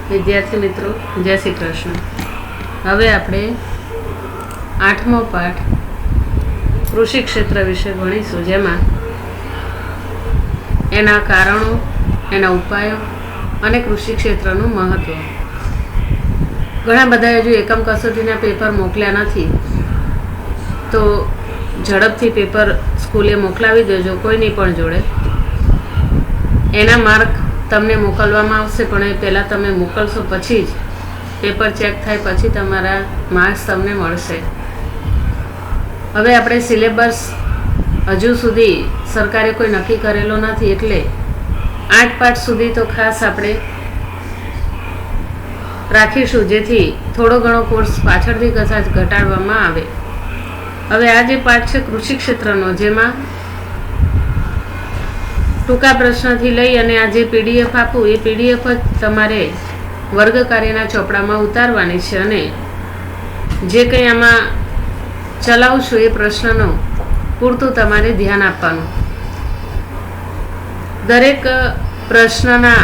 વિદ્યાર્થી મિત્રો, જય શ્રી કૃષ્ણ. હવે આપણે 8મો પાઠ કૃષિ ક્ષેત્ર વિશે ભણીશું, જેમાં એના કારણો, એના ઉપાયો અને કૃષિ ક્ષેત્રનું મહત્વ. ઘણા બધા હજુ એકમ કસોટીના પેપર મોકલ્યા નથી, તો ઝડપથી પેપર સ્કૂલે મોકલાવી દેજો કોઈની પણ જોડે. એના માર્ક તમને મોકલવામાં આવશે, પણ એ પહેલાં તમે મોકલશો પછી જ પેપર ચેક થાય, પછી તમારા માર્ક્સ તમને મળશે. હવે આપણે સિલેબસ હજુ સુધી સરકારે કોઈ નક્કી કરેલો નથી, એટલે 8 પાઠ સુધી તો ખાસ આપણે રાખીશું, જેથી થોડો ઘણો કોર્સ પાછળથી કદાચ ઘટાડવામાં આવે. હવે આ જે પાઠ છે કૃષિ ક્ષેત્રનો, જેમાં ટૂંકા પ્રશ્નથી લઈ અને આ જે પીડીએફ આપું એ પીડીએફ જ તમારે વર્ગ કાર્યના ચોપડામાં ઉતારવાની છે, અને જે કંઈ આમાં ચલાવશું એ પ્રશ્નનો પૂરતું તમારે ધ્યાન આપવાનું. દરેક પ્રશ્નના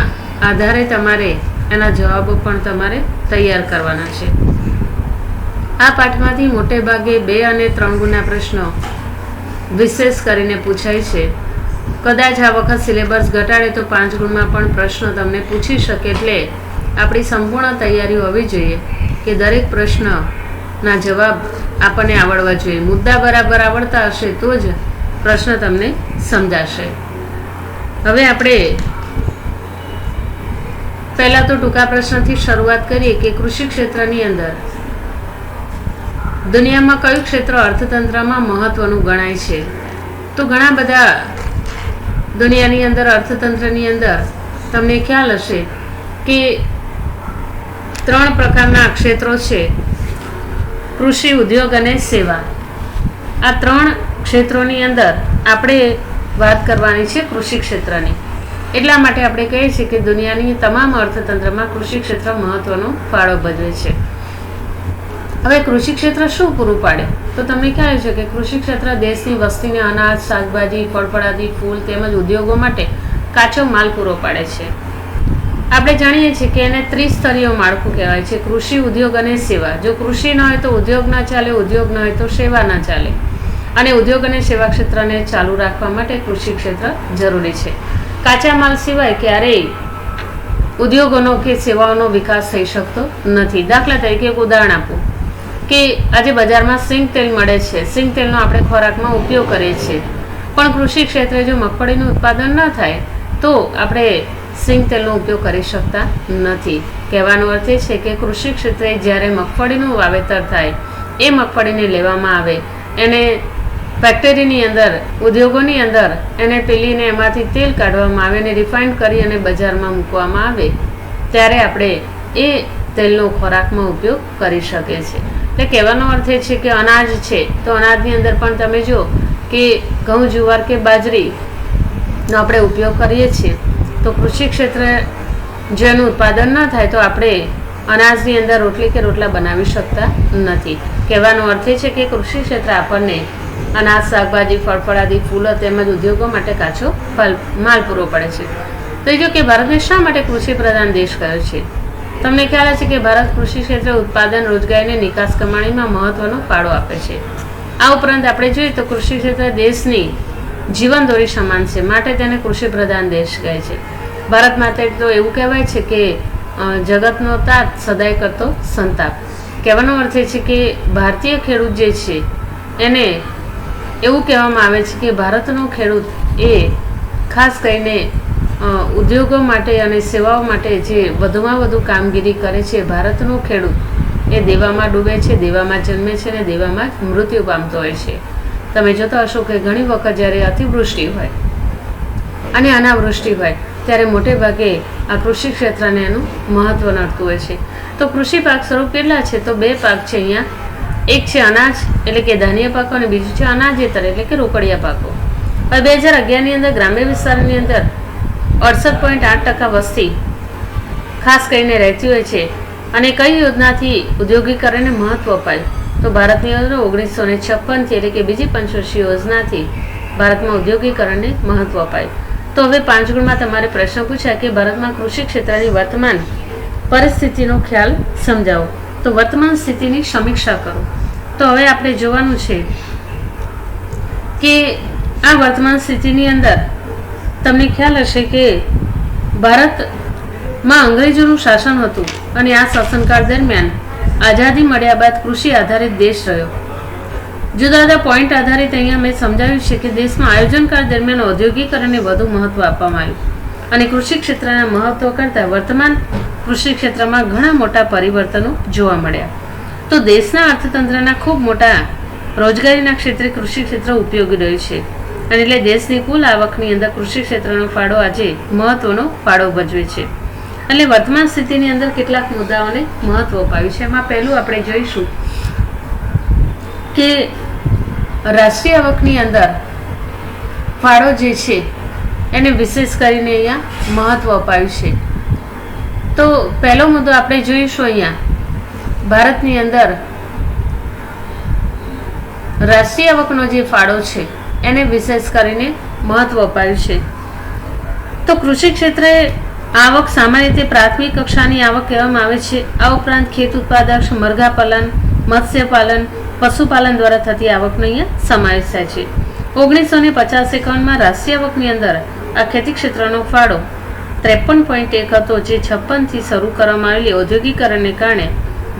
આધારે તમારે એના જવાબો પણ તમારે તૈયાર કરવાના છે. આ પાઠમાંથી મોટે ભાગે 2 અને 3 ગુણના પ્રશ્નો વિશેષ કરીને પૂછાય છે. કદાચ આ વખત સિલેબસ ઘટાડે તો 5 ગુણમાં પણ પ્રશ્નો તમને પૂછી શકે, એટલે આપણી સંપૂર્ણ તૈયારી હોવી જોઈએ કે દરેક પ્રશ્નના જવાબ આપણને આવડવા જોઈએ. મુદ્દા બરાબર આવડતા હશે તો જ પ્રશ્ન તમને સમજાશે. હવે આપણે પહેલાં તો ટૂંકા પ્રશ્નથી શરૂઆત કરીએ કે કૃષિ ક્ષેત્રની અંદર દુનિયામાં કયું ક્ષેત્ર અર્થતંત્રમાં મહત્વનું ગણાય છે? તો ઘણા બધા દુનિયાની અંદર અર્થતંત્રની અંદર તમને ખ્યાલ હશે કે 3 પ્રકારના ક્ષેત્રો છે: કૃષિ, ઉદ્યોગ અને સેવા. આ 3 ક્ષેત્રોની અંદર આપણે વાત કરવાની છે કૃષિ ક્ષેત્રની. એટલા માટે આપણે કહીએ છીએ કે દુનિયાની તમામ અર્થતંત્રમાં કૃષિ ક્ષેત્ર મહત્વનો ફાળો ભજવે છે. હવે કૃષિ ક્ષેત્ર શું પૂરું પાડે? તો તમને ખ્યાલ છે કે કૃષિ ક્ષેત્ર દેશની વસ્તીને અનાજ, શાકભાજી, ફળફળાદી, ફૂલ તેમજ ઉદ્યોગો માટે કાચો માલ પૂરો પાડે છે. આપણે જાણીએ છીએ કે એને ત્રિસ્તરીય માળખું કહેવાય છે: કૃષિ, ઉદ્યોગ અને સેવા. જો કૃષિ ન હોય તો ઉદ્યોગ ના ચાલે, ઉદ્યોગ ન હોય તો સેવા ના ચાલે, અને ઉદ્યોગ અને સેવા ક્ષેત્રને ચાલુ રાખવા માટે કૃષિ ક્ષેત્ર જરૂરી છે. કાચા માલ સિવાય ક્યારેય ઉદ્યોગોનો કે સેવાઓનો વિકાસ થઈ શકતો નથી. દાખલા તરીકે એક ઉદાહરણ આપું કે આજે બજારમાં સિંગ તેલ મળે છે. સિંગ તેલનો આપણે ખોરાકમાં ઉપયોગ કરીએ છીએ, પણ કૃષિ ક્ષેત્રે જો મગફળીનું ઉત્પાદન ન થાય તો આપણે સિંગ તેલનો ઉપયોગ કરી શકતા નથી. કહેવાનો અર્થ એ છે કે કૃષિ ક્ષેત્રે જ્યારે મગફળીનું વાવેતર થાય, એ મગફળીને લેવામાં આવે, એને ફેક્ટરીની અંદર, ઉદ્યોગોની અંદર એને પેલીને એમાંથી તેલ કાઢવામાં આવે અને રિફાઇન્ડ કરી અને બજારમાં મૂકવામાં આવે, ત્યારે આપણે એ તેલનો ખોરાકમાં ઉપયોગ કરી શકીએ છીએ. એટલે કહેવાનો અર્થ એ છે કે અનાજ છે, તો અનાજની અંદર પણ તમે જો કે ઘઉં, જુવાર કે બાજરીનો આપણે ઉપયોગ કરીએ છીએ, તો કૃષિ ક્ષેત્રે જેનું ઉત્પાદન ન થાય તો આપણે અનાજની અંદર રોટલી કે રોટલા બનાવી શકતા નથી. કહેવાનો અર્થ એ છે કે કૃષિ ક્ષેત્ર આપણને અનાજ, શાકભાજી, ફળફળાદી, ફૂલો તેમજ ઉદ્યોગો માટે કાચો માલ પૂરો પડે છે. તો જો કે ભારતને શા માટે કૃષિ પ્રધાન દેશ કહ્યો છે? તમને ખ્યાલ હશે કે ભારત કૃષિ ક્ષેત્રે ઉત્પાદન, રોજગારી અને નિકાસ કમાણીમાં મહત્વનો ફાળો આપે છે. આ ઉપરાંત આપણે જોઈએ તો કૃષિ ક્ષેત્ર દેશની જીવનદોરી સમાન છે, માટે તેને કૃષિ પ્રધાન દેશ કહે છે. ભારત માટે તો એવું કહેવાય છે કે જગતનો તાત સદાય કરતો સંતાપ. કહેવાનો અર્થ એ છે કે ભારતીય ખેડૂત જે છે એને એવું કહેવામાં આવે છે કે ભારતનો ખેડૂત એ ખાસ કરીને ઉદ્યોગો માટે અને સેવાઓ માટે જે વધુમાં વધુ કામગીરી કરે છે. ભારતનો ખેડૂત એ દેવામાં ડૂબે છે, દેવામાં જન્મે છે અને દેવામાં જ મૃત્યુ પામતો હોય છે. તમે જોતા હશો કે ઘણી વખત જ્યારે અતિવૃષ્ટિ હોય અને અનાવૃષ્ટિ હોય, ત્યારે મોટે ભાગે આ કૃષિ ક્ષેત્રને એનું મહત્વ નડતું હોય છે. તો કૃષિ પાક સ્વરૂપ કેટલા છે? તો 2 પાક છે અહીંયા. એક છે અનાજ એટલે કે ધાન્ય પાકો, અને બીજું છે અનાજેતર એટલે કે રોકડિયા પાકો. હવે 2011ની અંદર ગ્રામ્ય વિસ્તારની અંદર 68.8% વસ્તી ખાસ કરીને રહેતી હોય છે. અને કઈ યોજનાથી ઉદ્યોગીકરણને મહત્વ અપાયું? તો ભારતની અંદર 1956 એટલે કે બીજી પંચવર્ષીય યોજનાથી ભારતમાં ઉદ્યોગીકરણને મહત્વ અપાયું. તો હવે 5 ગુણમાં તમારે પ્રશ્ન પૂછાય કે ભારતમાં કૃષિ ક્ષેત્રની વર્તમાન પરિસ્થિતિનો ખ્યાલ સમજાવો. તો વર્તમાન સ્થિતિની સમીક્ષા કરો. તો હવે આપણે જોવાનું છે કે આ વર્તમાન સ્થિતિની અંદર તમને ખ્યાલ હશે કે ભારતમાં અંગ્રેજોનું શાસન હતું અને આ શાસનકાળ દરમિયાન આઝાદી મળ્યા બાદ કૃષિ આધારિત દેશ રહ્યો. જુદા જુદા પોઈન્ટ આધારિત અહીંયા મેં સમજાવ્યું છે કે દેશમાં આયોજનકાળ દરમિયાન ઔદ્યોગિકરણને વધુ મહત્વ આપવામાં આવ્યું અને કૃષિ ક્ષેત્રના મહત્વ કરતાં વર્તમાન કૃષિ ક્ષેત્રમાં ઘણા મોટા પરિવર્તનો જોવા મળ્યા. તો દેશના અર્થતંત્રના ખૂબ મોટા રોજગારીના ક્ષેત્રે કૃષિ ક્ષેત્ર ઉપયોગી રહ્યું છે અને એટલે દેશની કુલ આવકની અંદર કૃષિ ક્ષેત્રનો ફાળો આજે મહત્વનો ફાળો ભજવે છે. એટલે વર્તમાન સ્થિતિની અંદર કેટલાક મુદ્દાઓને મહત્વ અપાવ્યું છે. એમાં પહેલું આપણે જોઈશું કે રાષ્ટ્રીય આવકની અંદર ફાળો જે છે એને વિશેષ કરીને અહીંયા મહત્વ અપાયું છે. તો પહેલો મુદ્દો આપણે જોઈશું અહીંયા ભારતની અંદર રાષ્ટ્રીય આવકનો જે ફાળો છે એને વિશેષ કરીને મહત્વ અપાયું છે. તો કૃષિ ક્ષેત્રે આવક સામાન્ય રીતે પ્રાથમિક કક્ષાની આવક કહેવામાં આવે છે. આ ઉપરાંત ખેત ઉત્પાદક, મરઘા પાલન, મત્સ્યપાલન, પશુપાલન દ્વારા થતી આવકનો અહીંયા સમાવેશ થાય છે. 1950-51માં રાષ્ટ્રીય આવકની અંદર આ ખેતી ક્ષેત્રનો ફાળો 53.1 હતો, જે 56થી શરૂ કરવામાં આવેલી ઔદ્યોગિકરણને કારણે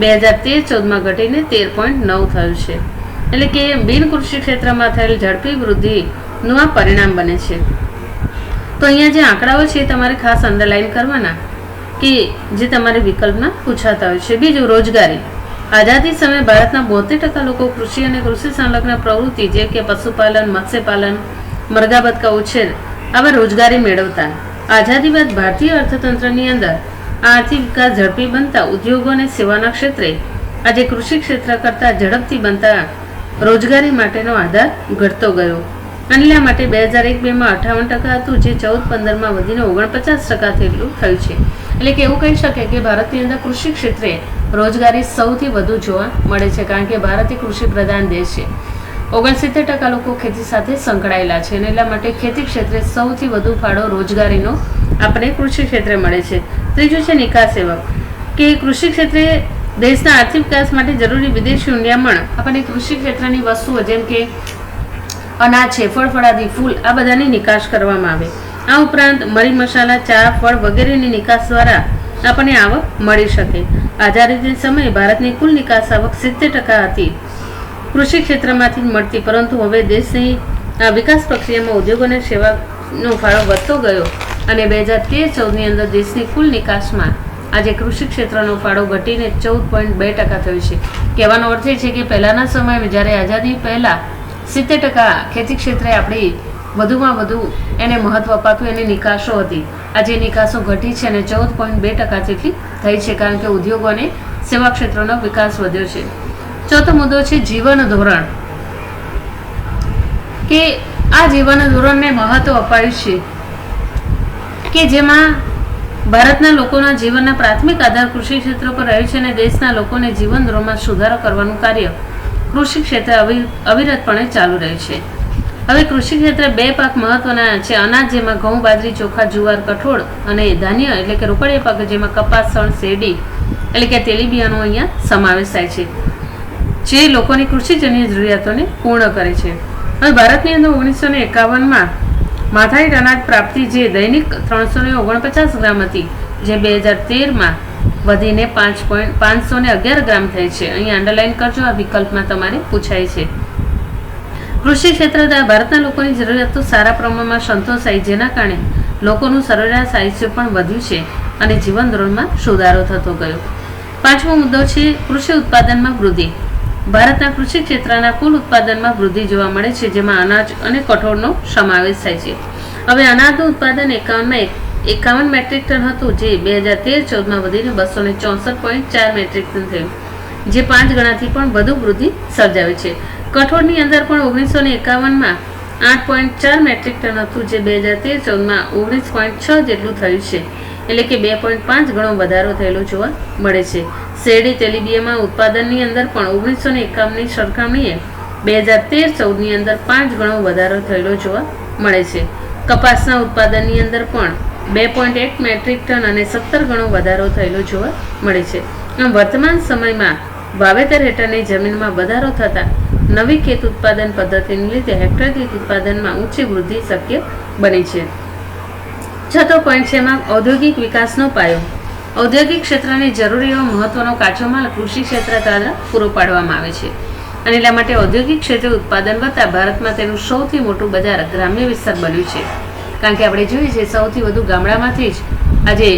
2013-14માં ઘટીને 13.9 થયું છે. એટલે કે બિન કૃષિ ક્ષેત્રમાં થયેલ ઝડપી વૃદ્ધિનું આ પરિણામ બને છે. તો અહીંયા જે આંકડાઓ છે તમારે ખાસ અંડરલાઈન કરવાના કે જે તમારે વિકલ્પમાં પૂછાતા હોય છે. બીજું, રોજગારી. આઝાદી સમયે ભારતના 72% લોકો કૃષિ અને કૃષિ સંલગ્ન પ્રવૃત્તિ જે કે પશુપાલન, મત્સ્યપાલન, મરઘા બતકા ઉછેર આવા રોજગારી મેળવતા. આઝાદી બાદ ભારતીય અર્થતંત્રની અંદર આર્થિક વિકાસ ઝડપી બનતા ઉદ્યોગો અને સેવાના ક્ષેત્રે આજે કૃષિ ક્ષેત્ર કરતાં ઝડપથી બનતા રોજગારી માટેનો આધાર ઘટતો ગયો. અને આ માટે 2001-2માં 58% હતું, જે 14-15માં વધીને 49% જેટલું થયું છે. એટલે કે એવું કહી શકાય કે ભારતની અંદર કૃષિ ક્ષેત્રે રોજગારી સૌથી વધુ જોવા મળે છે, કારણ કે ભારત એક કૃષિ પ્રધાન દેશ છે. 69% લોકો ખેતી સાથે સંકળાયેલા છે અને એટલા માટે ખેતી ક્ષેત્રે સૌથી વધુ ફાળો રોજગારીનો આપણે કૃષિ ક્ષેત્રે મળે છે. ત્રીજું છે નિકાસ સેવક, કે કૃષિ ક્ષેત્રે દેશના આર્થિક વિકાસ માટે જરૂરી વિદેશી ઉન્યામણ આપણને કૃષિ ક્ષેત્રની વસ્તુઓ જેમ કે અનાજ છે, ફળ ફળાદી, ફૂલ આ બધાની નિકાસ કરવામાં આવે. આ ઉપરાંત મરી મસાલા, ચા, ફળ વગેરેની નિકાસ દ્વારા આપણને આવક મળી શકે. આઝાદી સમયે ભારતની કુલ નિકાસ આવક 70% હતી કૃષિ ક્ષેત્રમાંથી મળતી, પરંતુ હવે દેશની વિકાસ પ્રક્રિયામાં ઉદ્યોગો અને સેવાનો ફાળો વધતો ગયો અને 2013-14ની અંદર દેશની કુલ નિકાસમાં આજે કૃષિ ક્ષેત્રનો ફાળો ઘટીને 14.2% થયો છે. કહેવાનો અર્થ એ છે કે પહેલાના સમયમાં જ્યારે આઝાદી પહેલા 70% ખેતી ક્ષેત્રે આપણી વધુમાં વધુ એને મહત્વ અપાતું એની નિકાસો હતી. આજે નિકાસો ઘટી છે અને 14.2% જેટલી થઈ છે, કારણ કે ઉદ્યોગો અને સેવા ક્ષેત્રનો વિકાસ વધ્યો છે. ચોથો મુદ્દો છે જીવન ધોરણ, કે આ જીવન ધોરણને મહત્વ અપાયું છે કે જેમાં ભારતના લોકોના જીવનના પ્રાથમિક આધાર કૃષિ ક્ષેત્ર પર રહ્યું છે અને દેશના લોકોને જીવન ધોરણમાં સુધારો કરવાનું કાર્ય કૃષિ ક્ષેત્રે અવિરતપણે ચાલુ રહે છે. હવે કૃષિ ક્ષેત્રે 2 પાક મહત્વના છે: અનાજ જેમાં ઘઉં, બાજરી, ચોખા, જુવાર, કઠોળ, અને ધાન્ય એટલે કે રોકડિયા પાક જેમાં કપાસ, શણ, શેરડી એટલે કે તેલીબિયાંનો અહીંયા સમાવેશ થાય છે, જે લોકોની કૃષિજન્ય જરૂરિયાતોને પૂર્ણ કરે છે. હવે ભારતની અંદર 1951માં માથાદીઠ અનાજ પ્રાપ્તિ જે દૈનિક 349 ગ્રામ હતી, જે 2013માં વધીને 511 ગ્રામ થઈ છે. અહીં અંડરલાઈન કરજો, આ વિકલ્પમાં તમારે પૂછાય છે. કૃષિ ક્ષેત્ર દ્વારા ભારતના લોકોની જરૂરિયાતો સારા પ્રમાણમાં સંતોષાઈ, જેના કારણે લોકોનું સરેરાશ આયુષ્ય પણ વધ્યું છે અને જીવન ધોરણમાં સુધારો થતો ગયો. પાંચમો મુદ્દો છે કૃષિ ઉત્પાદનમાં વૃદ્ધિ. ભારતના કૃષિ ક્ષેત્રના કુલ ઉત્પાદનમાં વૃદ્ધિ જોવા મળે છે, જેમાં અનાજ અને કઠોળનો સમાવેશ થાય છે. હવે અનાજનું ઉત્પાદન 51 મેટ્રિક ટન હતું, જે 2013-14માં વધીને 264.4 મેટ્રિક ટન થયું, જે 5 ગણાથી પણ વધુ વૃદ્ધિ સર્જાવી છે. કઠોળની અંદર પણ 1951માં 8.4 મેટ્રિક ટન હતું, જે 2013-14માં 19.6 જેટલું થયું છે, એટલે કે 2.5 ગણો વધારો થયેલો જોવા મળે છે. શેરડી તેલીબિયાંમાં ઉત્પાદનની અંદર પણ 1951ની સરખામણીએ 2013-14ની અંદર 5 ગણો વધારો થયેલો જોવા મળે છે. કપાસના ઉત્પાદનની અંદર પણ 2.1 મેટ્રિક ટન અને 17 ગણો વધારો થયેલો જોવા મળે છે. આમ વર્તમાન સમયમાં વાવેતર હેઠળની જમીનમાં વધારો થતાં નવી ખેત ઉત્પાદન પદ્ધતિને લીધે હેક્ટર દીઠ ઉત્પાદનમાં ઊંચી વૃદ્ધિ શક્ય બની છે. છઠ્ઠો પોઈન્ટ છે એમાં ઔદ્યોગિક વિકાસનો પાયો. ઔદ્યોગિક ક્ષેત્રની જરૂરી એવો મહત્વનો કાચો માલ કૃષિ ક્ષેત્ર દ્વારા પૂરો પાડવામાં આવે છે અને એટલા માટે ઔદ્યોગિક ક્ષેત્રે ઉત્પાદન વધતા ભારતમાં તેનું સૌથી મોટું બજાર ગ્રામ્ય વિસ્તાર બન્યું છે. કારણ કે આપણે જોઈએ છીએ સૌથી વધુ ગામડામાંથી જ આજે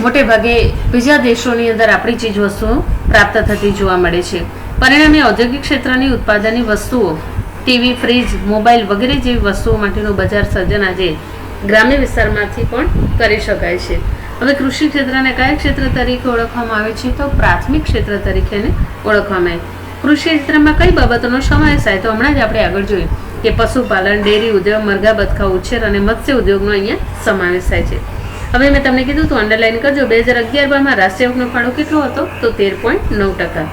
મોટે ભાગે બીજા દેશોની અંદર આપણી ચીજ વસ્તુઓ પ્રાપ્ત થતી જોવા મળે છે. પરિણામે ઔદ્યોગિક ક્ષેત્રની ઉત્પાદનની વસ્તુઓ ટીવી, ફ્રીજ, મોબાઈલ વગેરે જેવી વસ્તુઓ માટેનું બજાર સર્જન આજે ગ્રામ્ય વિસ્તારમાંથી પણ કરી શકાય છે. હવે કૃષિ ક્ષેત્રને કયા ક્ષેત્ર તરીકે ઓળખવામાં આવે છે? તો પ્રાથમિક ક્ષેત્ર તરીકે ઓળખવામાં આવે. કૃષિ ક્ષેત્રમાં કઈ બાબતોનો સમાવેશ થાય? તો હમણાં જ આપણે આગળ જોયું કે પશુપાલન, ડેરી ઉદ્યોગ, મરઘા બતકા ઉછેર અને મત્સ્ય ઉદ્યોગનો અહીંયા સમાવેશ થાય છે. હવે મેં તમને કીધું તો અંડરલાઈન કરજો. 2011-12માં રાષ્ટ્રીય આવકનો ફાળો કેટલો હતો? તો 13.9%.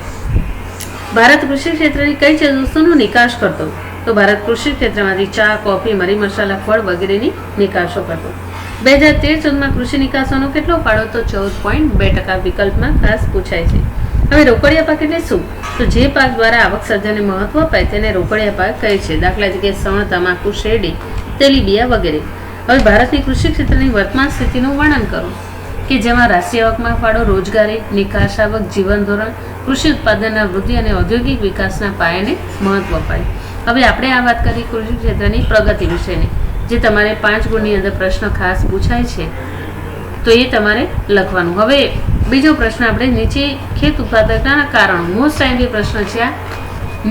ભારત કૃષિ ક્ષેત્રની કઈ ચીજ વસ્તુનો નિકાસ કરતો? તો ભારત કૃષિ ક્ષેત્રમાંથી ચા, કોફી, મરી મસાલા, ફળ વગેરેની નિકાસો કરતો. 2013-14માં કૃષિ નિકાસોનો કેટલો ફાળો? તો 14.2% વિકલ્પમાં ખાસ પૂછાય છે. હવે રોકડિયા પાક એટલે શું? તો જે પાક દ્વારા આવક સર્જનને મહત્વ અપાય તેને રોકડિયા પાક કહે છે. દાખલા તરીકે શણ, તમાકુ, શેરડી, તેલીબિયા વગેરે. હવે ભારતની કૃષિ ક્ષેત્રની વર્તમાન સ્થિતિનું વર્ણન કરો કે જેમાં રાષ્ટ્રીય આવકમાં ફાળો, રોજગારી, નિકાસ આવક, જીવન ધોરણ, કૃષિ ઉત્પાદનના વૃદ્ધિ અને ઔદ્યોગિક વિકાસના પાયાને મહત્વ અપાય. હવે આપણે આ વાત કરી કૃષિ ક્ષેત્રની પ્રગતિ વિશેની, જે તમારે 5 ગુણની અંદર પ્રશ્ન ખાસ પૂછાય છે તો એ તમારે લખવાનું. હવે બીજો પ્રશ્ન આપણે નીચી ખેત ઉત્પાદકતાના કારણો. મોસ્ટ ટાઈમલી પ્રશ્ન છે આ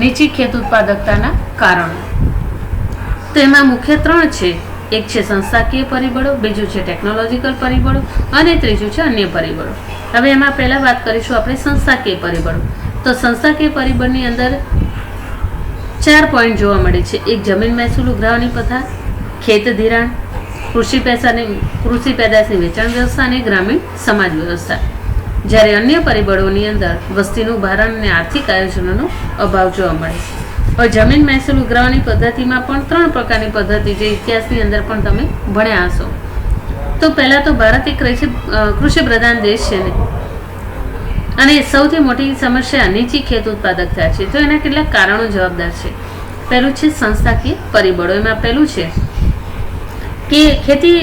નીચી ખેત ઉત્પાદકતાના કારણો. તો એમાં મુખ્ય 3 છે. એક છે સંસ્થાકીય પરિબળો, બીજું છે ટેકનોલોજીકલ પરિબળો અને ત્રીજું છે અન્ય પરિબળો. હવે એમાં પહેલા વાત કરીશું આપણે સંસ્થાકીય પરિબળો. તો સંસ્થાકીય પરિબળની અંદર 4 પોઈન્ટ જોવા મળે છે. એક જમીન મહેસૂલ ઉઘરાવણી પ્રથા, ખેત ધિરાણ, કૃષિ પેદાશની વેચાણ વ્યવસ્થા અને ગ્રામીણ સમાજ વ્યવસ્થા. જ્યારે અન્ય પરિબળોની અંદર વસ્તીનું ભારણ અને આર્થિક આયોજનનો અભાવ જોવા મળે છે. હવે જમીન મહેસૂલ ઉઘરાવણી પદ્ધતિમાં પણ 3 પ્રકારની પદ્ધતિ જે ઇતિહાસની અંદર પણ તમે ભણ્યા હશો. તો પહેલા તો ભારત એક કૃષિ પ્રધાન દેશ છે ને, અને સૌથી મોટી સમસ્યા નીચી ખેત ઉત્પાદકતા છે. તો એના કેટલાક કારણો જવાબદાર છે. પહેલું છે સંસ્થાકીય પરિબળો. એમાં પહેલું છે કે ખેતી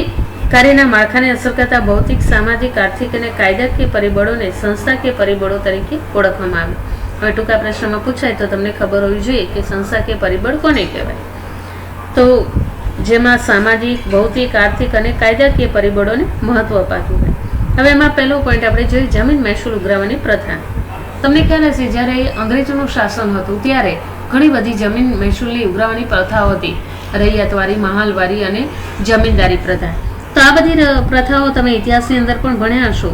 કાર્યના માળખાને અસર કરતા ભૌતિક, સામાજિક, આર્થિક અને કાયદાકીય પરિબળોને સંસ્થાકીય પરિબળો તરીકે ઓળખવામાં આવે. હવે ટૂંકા પ્રશ્નમાં પૂછાય તો તમને ખબર હોવી જોઈએ કે સંસ્થાકીય પરિબળ કોને કહેવાય. તો જેમાં સામાજિક, ભૌતિક, આર્થિક અને કાયદાકીય પરિબળોને મહત્વ અપાતું હોય. હવે એમાં પહેલો પોઈન્ટ આપણે જોઈએ જમીન મહેસૂલ ઉઘરાવવાની પ્રથા. તમને ખ્યાલ હશે જ્યારે અંગ્રેજોનું શાસન હતું ત્યારે ઘણી બધી જમીન મહેસૂલની ઉઘરાવવાની પ્રથાઓ હતી. રૈયતવારી, મહાલવારી અને જમીનદારી પ્રથા. તો આ બધી પ્રથાઓ તમે ઇતિહાસની અંદર પણ ભણ્યા હશો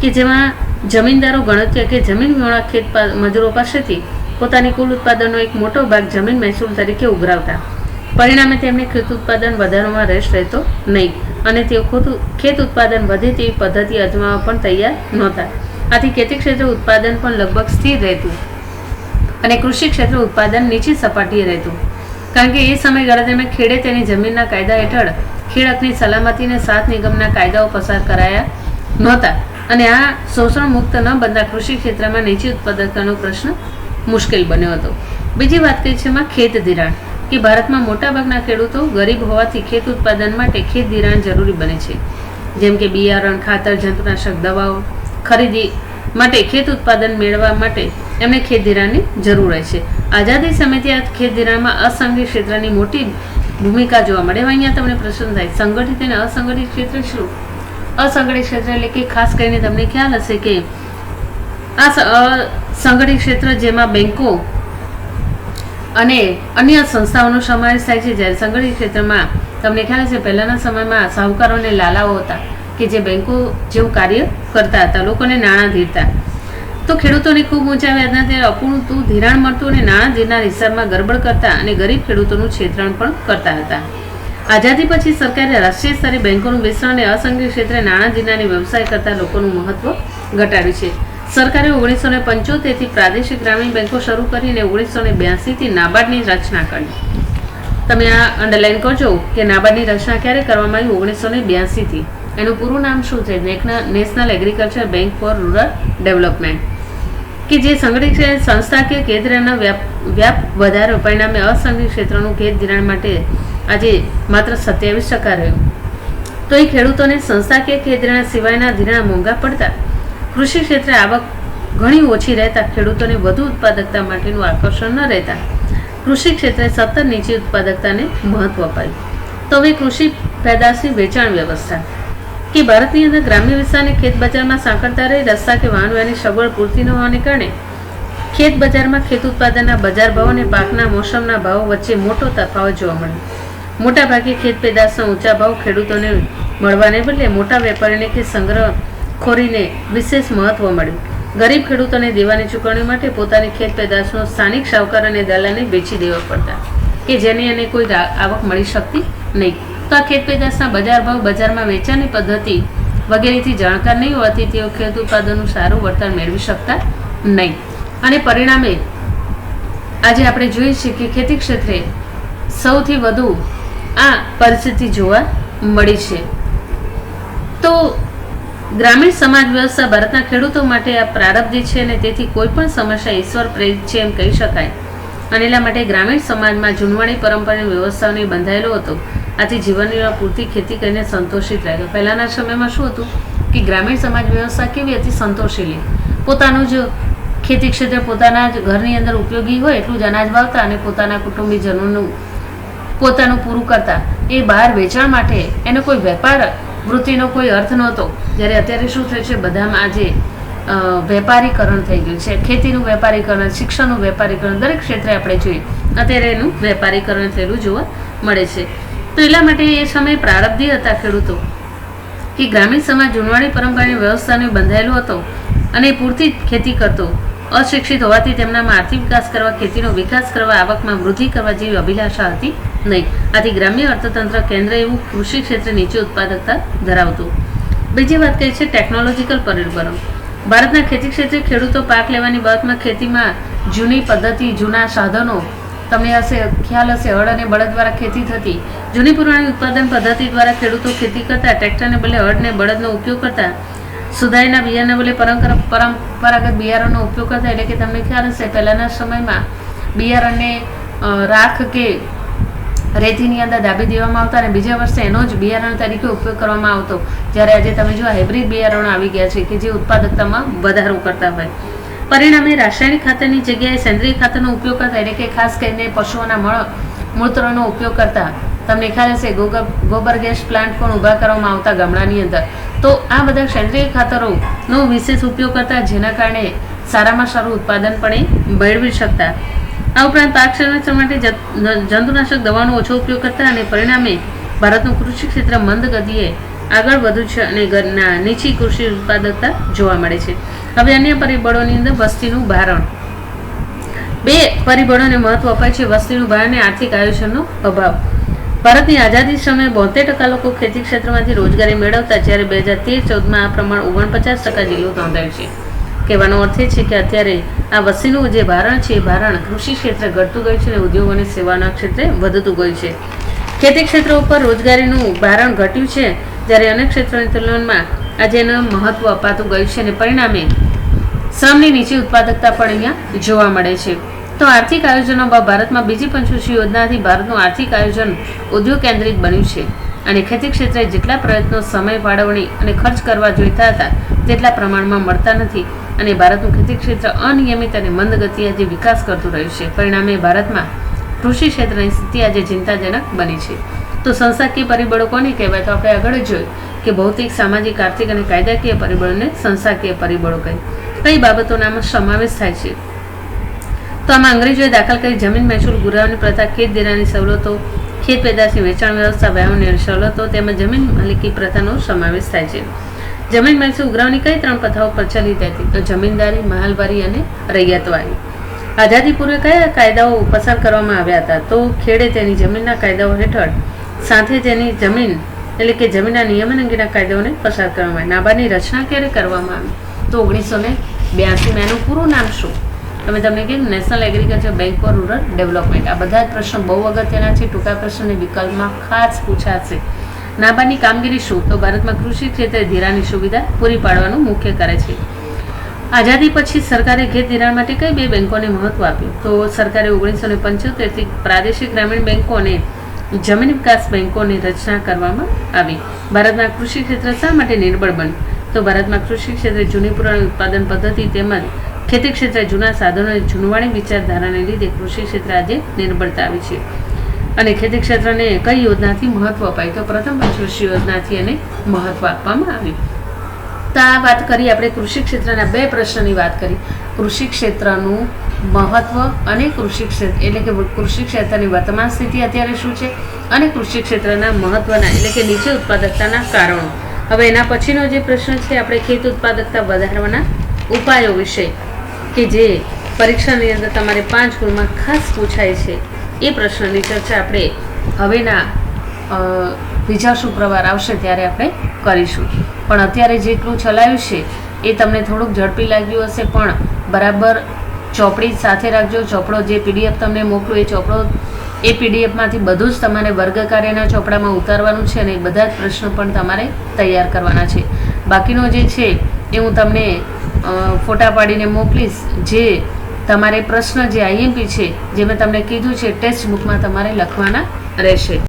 કે જેમાં જમીનદારો ગણતરી કે જમીન વિહોણા ખેત મજૂરો પાસેથી પોતાની કુલ ઉત્પાદનનો એક મોટો ભાગ જમીન મહેસૂલ તરીકે ઉઘરાવતા. પરિણામે તેમને ખેત ઉત્પાદન વધારવામાં રસ રહેતો નહીં અને તેઓ ખેત ઉત્પાદન વધે તેવી પદ્ધતિ અજમાવવા પણ તૈયાર નહોતા. આથી ખેતી ક્ષેત્રે ઉત્પાદન પણ લગભગ સ્થિર રહેતું અને કૃષિ ક્ષેત્ર ઉત્પાદન નીચી સપાટીએ રહેતું. કારણ કે એ સમયગાળા દરમિયાન ખેડે તેની જમીનના કાયદા હેઠળ ખેડકની સલામતીને 7 નિગમના કાયદાઓ પસાર કરાયા નહોતા અને આ શોષણ મુક્ત ન બનતા કૃષિ ક્ષેત્રમાં નીચી ઉત્પાદકતાનો પ્રશ્ન મુશ્કેલ બન્યો હતો. બીજી વાત કરી છે એમાં ખેત ધિરાણ કે ભારતમાં મોટાભાગના ખેડૂતો ગરીબ હોવાથી ખેત ઉત્પાદન માટે ખેત ધિરાણ જરૂરી બને છે. જેમ કે બિયારણ, ખાતર, જંતુનાશક દવાઓ ખરીદી માટે ખેત ઉત્પાદન મેળવવા માટે એમને ખેત ધિરાણની જરૂર હોય છે. આઝાદી સમયથી આ ખેત ધિરાણમાં અસંગઠિત ક્ષેત્રની મોટી ભૂમિકા જોવા મળે. અહીંયા તમને પ્રશ્ન થાય સંગઠિત અને અસંગઠિત ક્ષેત્ર શું? અસંગઠિત ક્ષેત્ર એટલે કે ખાસ કરીને તમને ખ્યાલ હશે કે આ સંગઠિત ક્ષેત્ર જેમાં બેંકો અને અન્ય સંસ્થાઓનો સમાવેશ થાય છે. જ્યારે સંગઠિત ક્ષેત્રમાં તમને ખ્યાલ હશે પહેલાના સમયમાં સાહુકારો અને લાલાઓ હતા કે જે બેંકો જેવું કાર્ય કરતા હતા, લોકોને નાણાં ધીરતા. તો ખેડૂતોને ખૂબ ઊંચા વ્યાજના તે અપૂરતું ધિરાણ મળતું અને નાણાં ધીરના હિસાબમાં ગરબડ કરતા અને ગરીબ ખેડૂતોનું છેતરણ પણ કરતા હતા. આઝાદી પછી સરકારે રાષ્ટ્રીય સ્તરે બેંકોનું વિસ્તરણ અને અસંગઠિત ક્ષેત્રે નાણાં ધીરનાની વ્યવસાય કરતા લોકોનું મહત્વ ઘટાડ્યું છે. સરકારે 1975થી પ્રાદેશિક ગ્રામીણ બેંકો શરૂ કરીને 1982થી નાબાર્ડની રચના કરી. તમે આ અંડરલાઈન કરજો કે નાબાર્ડની રચના ક્યારે કરવામાં આવી? 1982થી. એનું પૂરું નામ શું છે? National agriculture bank four rural development, કે જે સંગઠિત સંસ્થાકીય કેન્દ્રના વ્યાપ વધાર્યો. પરિણામે અસંગઠિત ક્ષેત્રનું ખેત ધિરાણ માટે આજે માત્ર 27% રહ્યું. તો એ ખેડૂતોને સંસ્થાકીય ખેત ધિરાણ સિવાયના ધિરાણ મોંઘા પડતા કૃષિ ક્ષેત્રે આવક ઘણી ઓછી રહેતા ખેડૂતોને વધુ ઉત્પાદકતા માટેનું આકર્ષણ ન રહેતા કૃષિ ક્ષેત્રે સતત નીચી ઉત્પાદકતાને મહત્વ અપાયું. તો હવે કૃષિ પેદાશની વેચાણ વ્યવસ્થા, કે ભારતની અંદર ગ્રામ્ય વિસ્તારને ખેત બજારમાં સાંકળતા રહી રસ્તા કે વાહન વ્યવહારની સગવડ પૂરતી ન હોવાને કારણે ખેત બજારમાં ખેત ઉત્પાદનના બજાર ભાવ અને પાકના મોસમના ભાવો વચ્ચે મોટો તફાવત જોવા મળ્યો. મોટાભાગે ખેત પેદાશના ઊંચા ભાવ ખેડૂતોને મળવાને બદલે મોટા વેપારીને કે સંગ્રહખોરીને વિશેષ મહત્વ મળ્યું. ગરીબ ખેડૂતોને દેવાની ચૂકવણી માટે પોતાની ખેત પેદાશનો સ્થાનિક શાહુકાર અને દલાલને વેચી દેવા પડતા, કે જેની એને કોઈ આવક મળી શકતી નહીં. તો આ ખેત પેદાશના બજાર ભાવ, બજારમાં વેચાણની પદ્ધતિ વગેરેથી જાણકાર નહીં હોવાથી તેઓ ખેત ઉત્પાદનનું સારું વળતર મેળવી શકતા નહીં. અને પરિણામે આજે આપણે જોઈએ છીએ કે ખેતી ક્ષેત્રે સૌથી વધુ આ પરિસ્થિતિ જોવા મળી છે. તો ગ્રામીણ સમાજ વ્યવસ્થા ભારતના ખેડૂતો માટે આ પ્રારબ્ધી છે અને તેથી કોઈ પણ સમસ્યા ઈશ્વર પ્રેરિત છે એમ કહી શકાય. અને એટલા માટે ગ્રામીણ સમાજમાં જૂનવાણી પરંપરાની વ્યવસ્થાઓને બંધાયેલો હતો. આથી જીવનની પૂરતી ખેતી કરીને સંતોષિત રહેતો. પહેલાના સમયમાં શું હતું કે ગ્રામીણ સમાજ વ્યવસ્થા કેવી હતી? સંતોષેલી. પોતાનું જ ખેતી ક્ષેત્રે પોતાના જ ઘરની અંદર ઉપયોગી હોય એટલું જ અનાજ વાવતા અને પોતાના કુટુંબીજનોનું પોતાનું પૂરું કરતા. એ બહાર વેચાણ માટે એનો કોઈ વેપાર વૃત્તિનો કોઈ અર્થ નહોતો. જ્યારે અત્યારે શું થયું છે, બધામાં આજે વેપારીકરણ થઈ ગયું છે. ખેતીનું વેપારીકરણ, શિક્ષણનું વેપારીકરણ, દરેક ક્ષેત્રે આપણે જોઈએ અત્યારે એનું વેપારીકરણ થયેલું જોવા મળે છે. તો એટલા માટે એ સમયે પ્રારબ્ધી હતા ખેડૂતો કે ગ્રામીણ સમાજ જૂનવાણી પરંપરાની વ્યવસ્થાને બંધાયેલો હતો અને પૂરતી ખેતી કરતો. અશિક્ષિત હોવાથી તેમનામાં આર્થિક વિકાસ કરવા, ખેતીનો વિકાસ કરવા, આવકમાં વૃદ્ધિ કરવા જેવી અભિલાષા હતી નહીં. આથી ગ્રામ્ય અર્થતંત્ર કેન્દ્ર એવું કૃષિ ક્ષેત્રે નીચી ઉત્પાદકતા ધરાવતું. બીજી વાત કહે છે ટેકનોલોજીકલ પરિબળો. ભારતના ખેતી ક્ષેત્રે ખેડૂતો પાક લેવાની બાબતમાં ખેતીમાં જૂની પદ્ધતિ, જૂના સાધનો, તમને ખ્યાલ હશે હળ અને બળદ દ્વારા ખેતી થતી. જૂની પુરાણી ઉત્પાદન પદ્ધતિ દ્વારા ખેડૂતો ખેતી કરતા, ટ્રેક્ટરને બદલે હળ ને બળદનો ઉપયોગ કરતા, સુધારેલા બિયારણને બદલે પરંપરાગત બિયારણનો ઉપયોગ કરતા. એટલે કે તમને ખ્યાલ હશે પહેલાના સમયમાં બિયારણને રાખ કે રેતીની અંદર દાબી દેવામાં આવતા અને બીજા વર્ષે એનો જ બિયારણ તરીકે ઉપયોગ કરવામાં આવતો. જ્યારે આજે તમે જો હાઇબ્રિડ બિયારણો આવી ગયા છે કે જે ઉત્પાદકતામાં વધારો કરતા હોય. પરિણામે રાસાયણિક ખાતરની જગ્યાએ સેન્દ્રિય ખાતરનો ઉપયોગ કરતા, એટલે કે ખાસ કરીને પશુઓના મૂત્રનો ઉપયોગ કરતા. તમને ખ્યાલ હશે ગોબર ગેસ પ્લાન્ટ પણ ઊભા કરવામાં આવતા ગામડાની અંદર. તો આ બધા સેન્દ્રિય ખાતરોનો વિશેષ ઉપયોગ કરતા, જેના કારણે સારામાં સારું ઉત્પાદન પણ એ મેળવી શકતા. આ ઉપરાંત પાક સંરક્ષણ માટે જંતુનાશક દવાનો ઓછો ઉપયોગ કરતા અને પરિણામે ભારતનું કૃષિ ક્ષેત્ર મંદ ગતિએ આગળ વધ્યું છે અને નીચી કૃષિ ઉત્પાદકતા જોવા મળે છે. હવે અન્ય પરિબળોની અંદર વસ્તીનું ભારણ. બે પરિબળોને મહત્વ અપાય છે: વસ્તીનું ભારણ અને આર્થિક આયોજનનો અભાવ. ભારતની આઝાદી સમયે 72% લોકો ખેતી ક્ષેત્રમાંથી રોજગારી મેળવતા, જ્યારે 2013-14માં આ પ્રમાણ 49% જેટલું નોંધાયું છે. કહેવાનો અર્થ એ છે કે અત્યારે આ વસ્તીનું જે ભારણ છે એ ભારણ કૃષિ ક્ષેત્રે ઘટતું ગયું છે અને ઉદ્યોગ અને સેવાના ક્ષેત્રે વધતું ગયું છે. ખેતી ક્ષેત્રો ઉપર રોજગારીનું ભારણ ઘટ્યું છે, જ્યારે અનેક ક્ષેત્રોની તુલનામાં આજે એનું મહત્વ અપાતું ગયું છે અને પરિણામે શ્રમની નીચી ઉત્પાદકતા પણ અહીંયા જોવા મળે છે. તો આર્થિક આયોજનો ભારતમાં બીજી પંચવર્ષીય યોજનાથી ભારતનું આર્થિક આયોજન ઉદ્યોગ કેન્દ્રિત બન્યું છે અને ખેતી ક્ષેત્રે જેટલા પ્રયત્નો, સમય ફાળવણી અને ખર્ચ કરવા જોઈતા હતા તેટલા પ્રમાણમાં મળતા નથી અને ભારતનું ખેતી ક્ષેત્ર અનિયમિત અને મંદ ગતિએ આજે વિકાસ કરતું રહ્યું છે. પરિણામે ભારતમાં કૃષિ ક્ષેત્રની સ્થિતિ આજે ચિંતાજનક બની છે. તો સંસ્થાકીય પરિબળો કોને કહેવાય? તો આપણે આગળ જ જોયું કે ભૌતિક, સામાજિક, આર્થિક અને કાયદાકીય પરિબળોને સંસ્થાકીય પરિબળો કહે. કઈ બાબતોનો આમાં સમાવેશ થાય છે? તો આમાં અંગ્રેજોએ દાખલ કરી જમીન મહેસૂલ ગુરાવની પ્રથા, ખેત ધિરાણની સવલતો, ખેત પેદાશની વેચાણ વ્યવસ્થા, વાવણીની સવલતો તેમજ જમીન માલિકી પ્રથાનો સમાવેશ થાય છે. જમીન મહેસૂલ ઉઘરાવની કઈ 3 પ્રથાઓ પ્રચલિત હતી? તો જમીનદારી, મહાલવારી અને રૈયતવારી. આઝાદી પૂર્વે કયા કાયદાઓ પસાર કરવામાં આવ્યા હતા? તો ખેડે તેની જમીનના કાયદાઓ હેઠળ સાથે તેની જમીન એટલે કે જમીનના નિયમન અંગેના કાયદાઓને પસાર કરવામાં આવ્યા. નાબાર્ડની રચના ક્યારે કરવામાં આવી? તો 1982. એનું પૂરું નામ શું? તમને કીધું national agriculture bank four rural development. આ બધા જ પ્રશ્નો બહુ અગત્યના છે. ટૂંકા પ્રશ્નની વિકલ્પમાં ખાસ પૂછાશે. નાબાર્ડની કામગીરી શું? તો ભારતમાં કૃષિ ક્ષેત્રે ધિરાણની સુવિધા પૂરી પાડવાનું મુખ્ય કરે છે. આઝાદી પછી સરકારે ખેત ધિરાણ માટે કઈ બે બેંકોને મહત્વ આપ્યું? તો સરકારે 1975થી પ્રાદેશિક ગ્રામીણ બેંકો અને જમીન વિકાસ બેંકોની રચના કરવામાં આવી. ભારતમાં કૃષિ ક્ષેત્ર શા માટે નિર્બળ બન્યું? તો ભારતમાં કૃષિ ક્ષેત્રે જૂની પુરાણી ઉત્પાદન પદ્ધતિ તેમજ ખેતી ક્ષેત્રે જૂના સાધનો અને જૂનવાણી વિચારધારાને લીધે કૃષિ ક્ષેત્ર આજે નિર્બળતા આવી છે. અને ખેતી ક્ષેત્રને કઈ યોજનાથી મહત્વ અપાય? તો પ્રથમ પંચવર્ષીય યોજનાથી એને મહત્વ આપવામાં આવ્યું. તો આ વાત કરી આપણે કૃષિ ક્ષેત્રના બે પ્રશ્નની વાત કરી. કૃષિ ક્ષેત્રનું મહત્વ અને કૃષિ ક્ષેત્ર એટલે કે કૃષિ ક્ષેત્રની વર્તમાન સ્થિતિ અત્યારે શું છે અને કૃષિ ક્ષેત્રના મહત્વના એટલે કે નીચે ઉત્પાદકતાના કારણો. હવે એના પછીનો જે પ્રશ્ન છે આપણે ખેત ઉત્પાદકતા વધારવાના ઉપાયો વિશે, કે જે પરીક્ષાની અંદર તમારે 5 ગુણમાં ખાસ પૂછાય છે. એ પ્રશ્નની ચર્ચા આપણે હવેના બીજા શુક્રવાર આવશે ત્યારે આપણે કરીશું. પણ અત્યારે જેટલું ચલાવ્યું છે એ તમને થોડુંક ઝડપી લાગ્યું હશે, પણ બરાબર ચોપડી સાથે રાખજો. ચોપડો જે PDF તમને મોકલું એ ચોપડો એ PDFમાંથી બધું જ તમારે વર્ગકાર્યના ચોપડામાં ઉતારવાનું છે અને બધા જ પ્રશ્નો પણ તમારે તૈયાર કરવાના છે. બાકીનો જે છે એ હું તમને ફોટા પાડીને મોકલીશ. જે તમારે પ્રશ્ન જે IMP છે જે મેં તમને કીધું છે ટેક્સ્ટ બુકમાં તમારે લખવાના રહેશે.